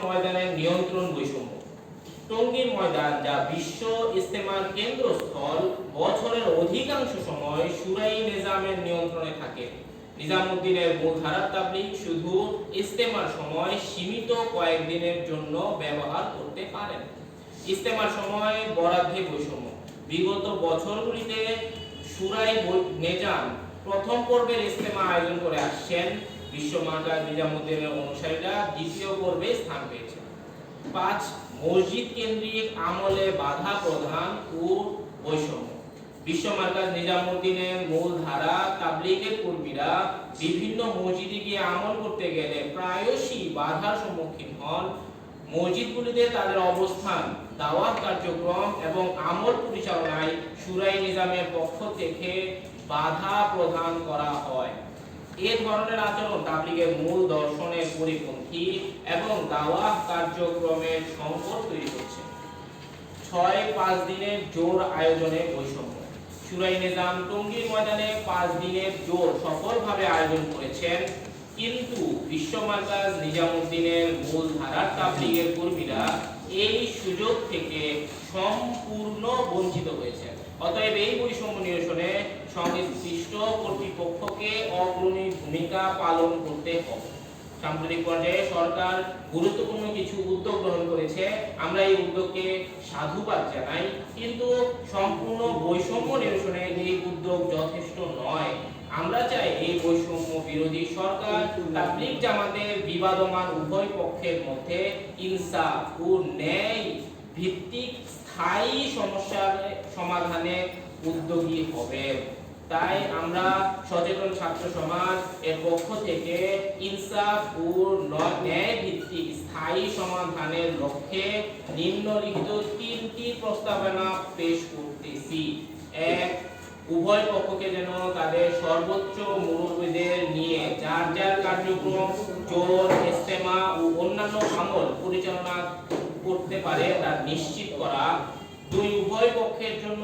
ময়দানের নিয়ন্ত্রণ বৈষম্য। টঙ্গীর ময়দান, যা বিশ্ব ইজতেমার কেন্দ্রস্থল, বছরের অধিকাংশ সময় শুরাই নিজামের নিয়ন্ত্রণে থাকে। নিজামুদ্দিনের মূলধারার তাবলীগ শুধু ইজতেমার সময় সীমিত কয়েকদিনের জন্য ব্যবহার করতে পারেন। ইজতেমার সময় বরাদ্দে বৈষম্য। বিগত বছরগুলিতে শুরাই নিজাম প্রথম পর্বের ইজতেমা আয়োজন করে আসছেন। বিশ্ব মার্কাজ নিজামুদ্দিনের অনুসারীরা দ্বিতীয় পর্বে স্থান পেয়েছেন। 5. মসজিদ কেন্দ্রিক আমলে বাধা প্রদান ও বৈষম্য। বিশ্ব মার্কাজ নিজামুদ্দিনের মূলধারা তাবলীগের কর্মীরা বিভিন্ন মসজিদে গিয়ে আমল করতে গেলে প্রায়শই বাধার সম্মুখীন হন। মসজিদগুলিতে তাদের অবস্থান, দাওয়াত কার্যক্রম এবং আমল পরিচালনায় শুরাই নিজামের পক্ষ থেকে বাধা প্রদান করা হয়। এ ধরনের আচরণ তাবলীগের মূল দর্শনের পরিপন্থী এবং দাওয়াত কার্যক্রমের সংকট তৈরি করছে। 6. 5 দিনের জোর আয়োজনে বৈষম্য। শুরাই নিজাম টঙ্গীর ময়দানে 5 দিনের জোর সফলভাবে আয়োজন করেছেন, কিন্তু বিশ্ব মার্কাজ নিজামুদ্দিনের মূলধারার তাবলীগের কর্মীরা এই সুযোগ থেকে সম্পূর্ণ বঞ্চিত হয়েছেন। অতএব এই বৈষম্য নিরসনে সংশ্লিষ্ট কর্তৃপক্ষকে অগ্রণী ভূমিকা পালন করতে হবে। সাম্প্রতিক পর্যায়ে সরকার গুরুত্বপূর্ণ কিছু উদ্যোগ গ্রহণ করেছে, আমরা এই উদ্যোগকে সাধুবাদ জানাই, কিন্তু সম্পূর্ণ বৈষম্য নিরসনে এই উদ্যোগ যথেষ্ট নয়। আমরা চাই এই বৈষম্য বিরোধী সরকার তাবলীগ জামাতের বিবাদমান উভয় পক্ষের মধ্যে ইনসাফ ও ন্যায় ভিত্তিক স্থায়ী সমস্যার সমাধানে উদ্যোগী হবে। তাই আমরা সচেতন ছাত্র সমাজ এর পক্ষ থেকে ইনসাফ ও ন্যায় ভিত্তিক স্থায়ী সমাধানের লক্ষ্যে নিম্নলিখিত 3টি প্রস্তাবনা পেশ করতেছি। 1. উভয় পক্ষকে যেন তাদের সর্বোচ্চ মুরব্বিদের নিয়ে যার যার কার্যক্রম, জোর, ইজতেমা ও অন্যান্য আমল পরিচালনা করতে পারে তা নিশ্চিত করা। 2. উভয় পক্ষের জন্য